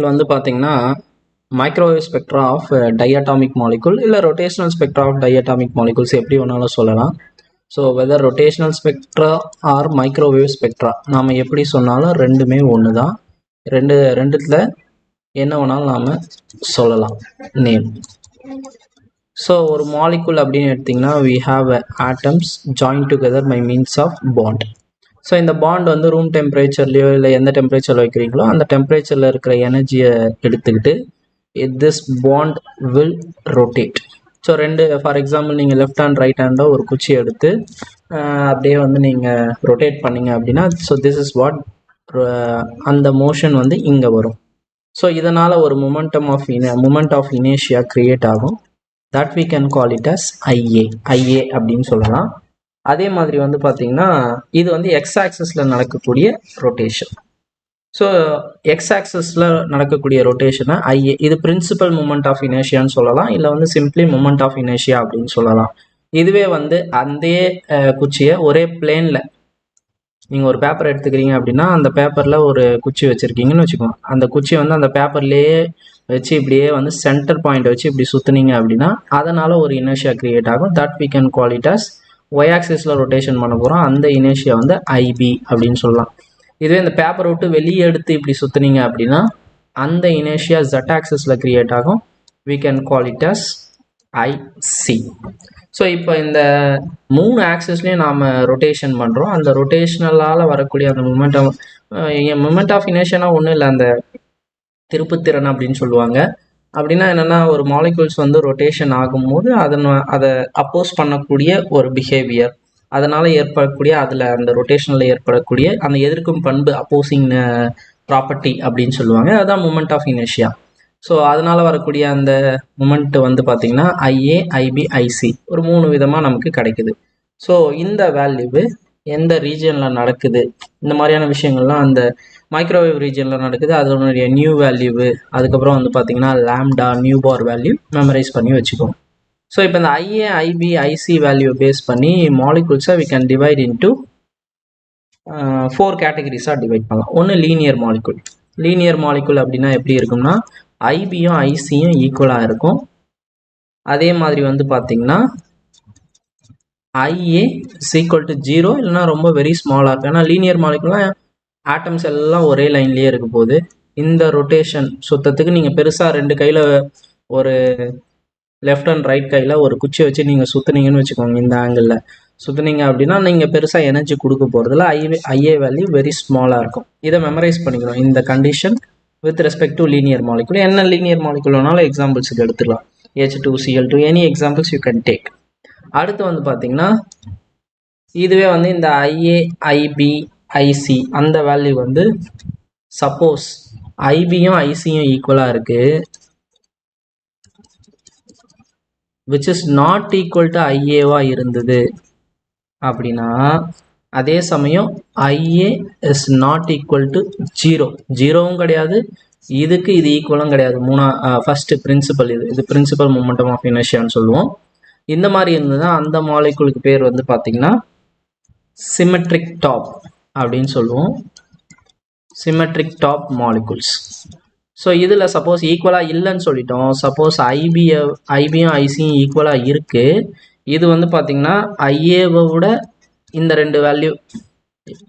வந்து பார்த்தீங்கன்னா microwave spectra of diatomic molecule இல்லை rotational spectra of diatomic molecules எப்படி வேணாலும் சொல்லலாம். So whether rotational spectra or microwave spectra நாம் எப்படி சொன்னாலும் ரெண்டுமே ஒன்று தான். ரெண்டுத்தில் என்ன வேணாலும் நாம் சொல்லலாம் நேம். ஸோ ஒரு மாலிகுல் அப்படின்னு எடுத்திங்கன்னா we have atoms joined together by means of bond. So இந்த பாண்ட் வந்து ரூம் டெம்பரேச்சர்லையோ இல்லை எந்த டெம்பரேச்சரில் வைக்கிறீங்களோ அந்த டெம்பரேச்சரில் இருக்கிற எனர்ஜியை எடுத்துக்கிட்டு this bond will rotate. So for example நீங்கள் லெஃப்ட் ஹேண்ட் ரைட் ஹேண்டோ ஒரு குச்சி எடுத்து அப்படியே வந்து நீங்கள் ரொட்டேட் பண்ணிங்க அப்படின்னா ஸோ திஸ் இஸ் வாட் அந்த மோஷன் வந்து இங்கே வரும். ஸோ இதனால் ஒரு மூமெண்ட் ஆஃப் இனேஷியா க்ரியேட் ஆகும். That we can call it as IA அப்படின்னு சொல்லலாம். அதே மாதிரி வந்து பார்த்தீங்கன்னா இது வந்து எக்ஸ் ஆக்சிஸில் நடக்கக்கூடிய ரொட்டேஷன். ஸோ எக்ஸ் ஆக்சிஸில் நடக்கக்கூடிய ரொட்டேஷனை IA இது பிரின்சிபல் மூமெண்ட் ஆஃப் இனேஷியான்னு சொல்லலாம், இல்லை வந்து சிம்பிளி மூமெண்ட் ஆஃப் இனேஷியா அப்படின்னு சொல்லலாம். இதுவே வந்து அந்த குச்சியை ஒரே பிளேனில் நீங்கள் ஒரு பேப்பர் எடுத்துக்கிறீங்க அப்படின்னா அந்த பேப்பரில் ஒரு குச்சி வச்சுருக்கீங்கன்னு வச்சுக்கோங்க. அந்த குச்சி வந்து அந்த பேப்பர்லேயே வச்சு இப்படியே வந்து சென்டர் பாயிண்ட் வச்சு இப்படி சுற்றுனீங்க அப்படின்னா அதனால் ஒரு இனேஷியா க்ரியேட் ஆகும். That we can call it as Y ஆக்சிஸில் ரொட்டேஷன் பண்ண போகிறோம். அந்த இனேஷியா வந்து IB அப்படின்னு சொல்லலாம். இதுவே இந்த பேப்பரை விட்டு வெளியே எடுத்து இப்படி சுற்றுனீங்க அப்படின்னா அந்த இனேஷியா Z ஆக்சிஸில் க்ரியேட் ஆகும். we can call it as IC. So இப்போ இந்த 3 ஆக்சிஸ்லேயும் நாம் ரொட்டேஷன் பண்ணுறோம். அந்த ரொட்டேஷனலால் வரக்கூடிய அந்த மூமெண்ட் ஆஃப் இனேஷனாக ஒன்றும் இல்லை, அந்த திருப்புத்திறன் அப்படின்னு சொல்லுவாங்க. அப்படின்னா என்னென்னா ஒரு மாலிகுல்ஸ் வந்து ரொட்டேஷன் ஆகும்போது அதை அப்போஸ் பண்ணக்கூடிய ஒரு பிஹேவியர், அதனால் ஏற்படக்கூடிய அந்த ரொட்டேஷனில் ஏற்படக்கூடிய அந்த எதிர்க்கும் பண்பு அப்போசிங் ப்ராப்பர்ட்டி அப்படின்னு சொல்லுவாங்க. அதுதான் மூமெண்ட் ஆஃப் இனேஷியா. ஸோ அதனால் வரக்கூடிய அந்த மூமெண்ட் வந்து பார்த்திங்கன்னா IA, IB, IC ஒரு 3 விதமாக நமக்கு கிடைக்குது. ஸோ இந்த வேல்யூவு எந்த ரீஜனில் நடக்குது, இந்த மாதிரியான விஷயங்கள்லாம் அந்த மைக்ரோவேவ் ரீஜனில் நடக்குது. அதனுடைய நியூ வேல்யூவு, அதுக்கப்புறம் வந்து பார்த்திங்கன்னா lambda, new bar value memorize பண்ணி வச்சுக்கோங்க. ஸோ இப்போ இந்த IA, IB, IC value base பண்ணி மாலிகுல்ஸை we can divide into 4 கேட்டகரிஸாக டிவைட் பண்ணலாம். ஒன்று லீனியர் மாலிகுல். லீனியர் மாலிகுல் அப்படின்னா எப்படி இருக்கும்னா IBயும் ICயும் ஈக்குவலாக இருக்கும். அதே மாதிரி வந்து பார்த்திங்கன்னா IA is equal to 0 இல்லைனா ரொம்ப வெரி ஸ்மாலாக இருக்கும். ஏன்னா லீனியர் மாலிகுல்லாம் ஆட்டம்ஸ் எல்லாம் ஒரே லைன்லேயே இருக்க போது இந்த ரொட்டேஷன் சுத்தத்துக்கு நீங்கள் பெருசாக 2 கையில் ஒரு லெஃப்ட் அண்ட் ரைட் கையில் ஒரு குச்சி வச்சு நீங்கள் சுற்றுனீங்கன்னு வச்சுக்கோங்க. இந்த ஆங்கிளில் சுற்றுனீங்க அப்படின்னா நீங்கள் பெருசாக எனர்ஜி கொடுக்க போகிறதுல IA வேல்யூ வெரி ஸ்மாலாக இருக்கும். இதை மெமரைஸ் பண்ணிக்கணும் இந்த condition with respect to linear molecule. என்ன லீனியர் மாலிகுல் வேணாலும் எக்ஸாம்பிள்ஸுக்கு எடுத்துக்கலாம். H2Cl2 any examples you can take. அடுத்து வந்து பார்த்தீங்கன்னா இதுவே வந்து இந்த IA, IB, IC அந்த வேல்யூ வந்து சப்போஸ் IBயும் ICயும் ஈக்குவலாக இருக்குது which is not equal to IAவா இருந்தது அப்படின்னா அதே சமயம் IA is not equal to 0வும் கிடையாது, இதுக்கு இது ஈக்குவலும் கிடையாது. ஃபஸ்ட்டு பிரின்சிபல் இது பிரின்சிபல் மொமெண்டம் ஆஃப் இனர்ஷியான்னு சொல்லுவோம். இந்த மாதிரி இருந்ததுன்னா அந்த மாலிகுலுக்கு பேர் வந்து பார்த்திங்கன்னா சிமெட்ரிக் டாப் அப்படின்னு சொல்லுவோம். Symmetric top molecules. ஸோ இதில் சப்போஸ் ஈக்குவலாக இல்லைன்னு சொல்லிட்டோம். சப்போஸ் IBயும் ICயும் ஈக்குவலாக இருக்குது, இது வந்து பார்த்திங்கன்னா IAவை விட இந்த 2 வேல்யூ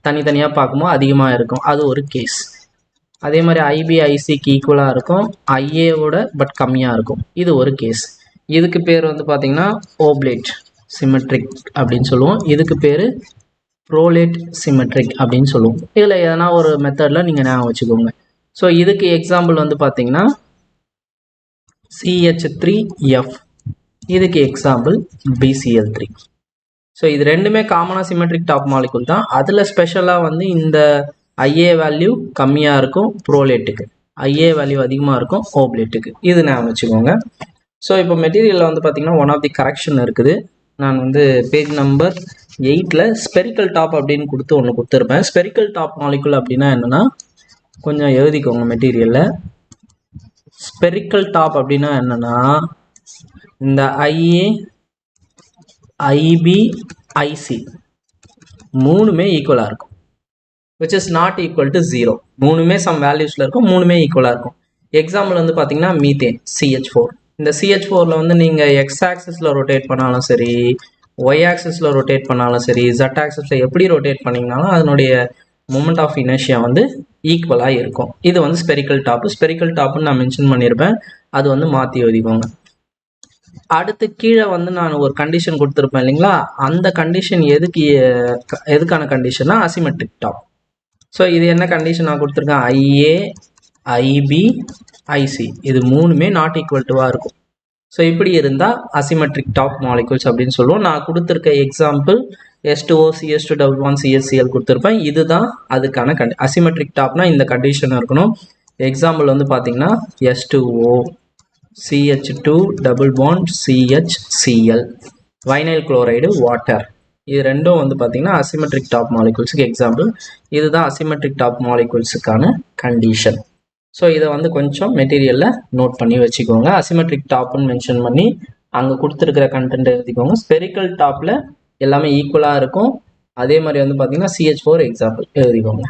தனித்தனியாக பார்க்கும்போது அதிகமாக இருக்கும், அது ஒரு கேஸ். அதே மாதிரி IB, ICக்கு ஈக்குவலாக இருக்கும், IAவோட பட் கம்மியாக இருக்கும், இது ஒரு கேஸ். இதுக்கு பேர் வந்து பார்த்திங்கன்னா ஓப்லேட் சிமெட்ரிக் அப்படின்னு சொல்லுவோம். இதுக்கு பேர் ப்ரோலேட் சிமெட்ரிக் அப்படின்னு சொல்லுவோம். இதில் எதனா ஒரு மெத்தடில் நீங்கள் ஞாபகம் வச்சுக்கோங்க. ஸோ இதுக்கு எக்ஸாம்பிள் வந்து பார்த்திங்கன்னா CH3F, இதுக்கு எக்ஸாம்பிள் BCl3. ஸோ இது ரெண்டுமே காமனாக சிமெட்ரிக் டாப் மாலிகுல் தான். அதில் ஸ்பெஷலாக வந்து இந்த IA வேல்யூ கம்மியாக இருக்கும் ப்ரோலேட்டுக்கு, IA வேல்யூ அதிகமாக இருக்கும் ஓப்லேட்டுக்கு. இது ஞாபகம் வச்சுக்கோங்க. ஸோ இப்போ மெட்டீரியலில் வந்து பார்த்திங்கன்னா ஒன் ஆஃப் தி கரெக்ஷன் இருக்குது. நான் வந்து பேஜ் நம்பர் 8ல் ஸ்பெரிக்கல் டாப் அப்படின்னு கொடுத்து ஒன்று கொடுத்துருப்பேன். ஸ்பெரிக்கல் டாப் மாலிகுல் அப்படின்னா என்னென்னா கொஞ்சம் எழுதிக்கோங்க மெட்டீரியலில். ஸ்பெரிக்கல் டாப் அப்படின்னா என்னென்னா இந்த IA, IB, IC மூணுமே ஈக்குவலாக இருக்கும், which is not equal to 0. மூணுமே சம் வேல்யூஸில் இருக்கும், மூணுமே ஈக்குவலாக இருக்கும். எக்ஸாம்பிள் வந்து பார்த்தீங்கன்னா மீத்தேன் CH4. இந்த CH4ல வந்து நீங்கள் எக்ஸ் ஆக்சிஸில் ரொட்டேட் பண்ணாலும் சரி, ஒய் ஆக்சிஸில் ரொட்டேட் பண்ணாலும் சரி, ஜெட் ஆக்சிஸில் எப்படி ரொட்டேட் பண்ணிங்கனாலும் அதனுடைய மூமெண்ட் ஆஃப் இனர்ஷியா வந்து ஈக்குவலாக இருக்கும். இது வந்து ஸ்பெரிக்கல் டாப்பு. ஸ்பெரிக்கல் டாப்புன்னு நான் மென்ஷன் பண்ணியிருப்பேன், அது வந்து மாற்றி எழுதிக்கோங்க. அடுத்து கீழே வந்து நான் ஒரு கண்டிஷன் கொடுத்துருப்பேன் இல்லைங்களா, அந்த கண்டிஷன் எதுக்கான கண்டிஷன்னா அசிமெட்ரிக் டாப். ஸோ இது என்ன கண்டிஷன் நான் கொடுத்துருக்கேன், IA, IB, IC இது மூணுமே நாட் ஈக்குவல் டுவாக இருக்கும். ஸோ இப்படி இருந்தால் அசிமெட்ரிக் டாப் மாலிகுல்ஸ் அப்படின்னு சொல்லுவோம். நான் கொடுத்துருக்க எக்ஸாம்பிள் S2O, CS2, CHCl கொடுத்துருப்பேன். இதுதான் அதுக்கான அசிமெட்ரிக் டாப்னா இந்த கண்டிஷன் இருக்கணும். எக்ஸாம்பிள் வந்து பார்த்தீங்கன்னா S2O, CH2 double bond CHCl, vinyl chloride, water. இது ரெண்டும் வந்து பார்த்தீங்கன்னா அசிமெட்ரிக் டாப் மாலிகுல்ஸுக்கு எக்ஸாம்பிள். இதுதான் அசிமெட்ரிக் டாப் மாலிகுல்ஸுக்கான கண்டிஷன். ஸோ இதை வந்து கொஞ்சம் மெட்டீரியலில் நோட் பண்ணி வச்சுக்கோங்க. அசிமெட்ரிக் டாப்னு மென்ஷன் பண்ணி அங்கே கொடுத்துருக்கிற கண்டென்ட் எழுதிக்கோங்க. ஸ்பெரிக்கல் டாப்பில் எல்லாமே ஈக்குவலாக இருக்கும். அதே மாதிரி வந்து பார்த்தீங்கன்னா CH4 எக்ஸாம்பிள் எழுதிக்கோங்க.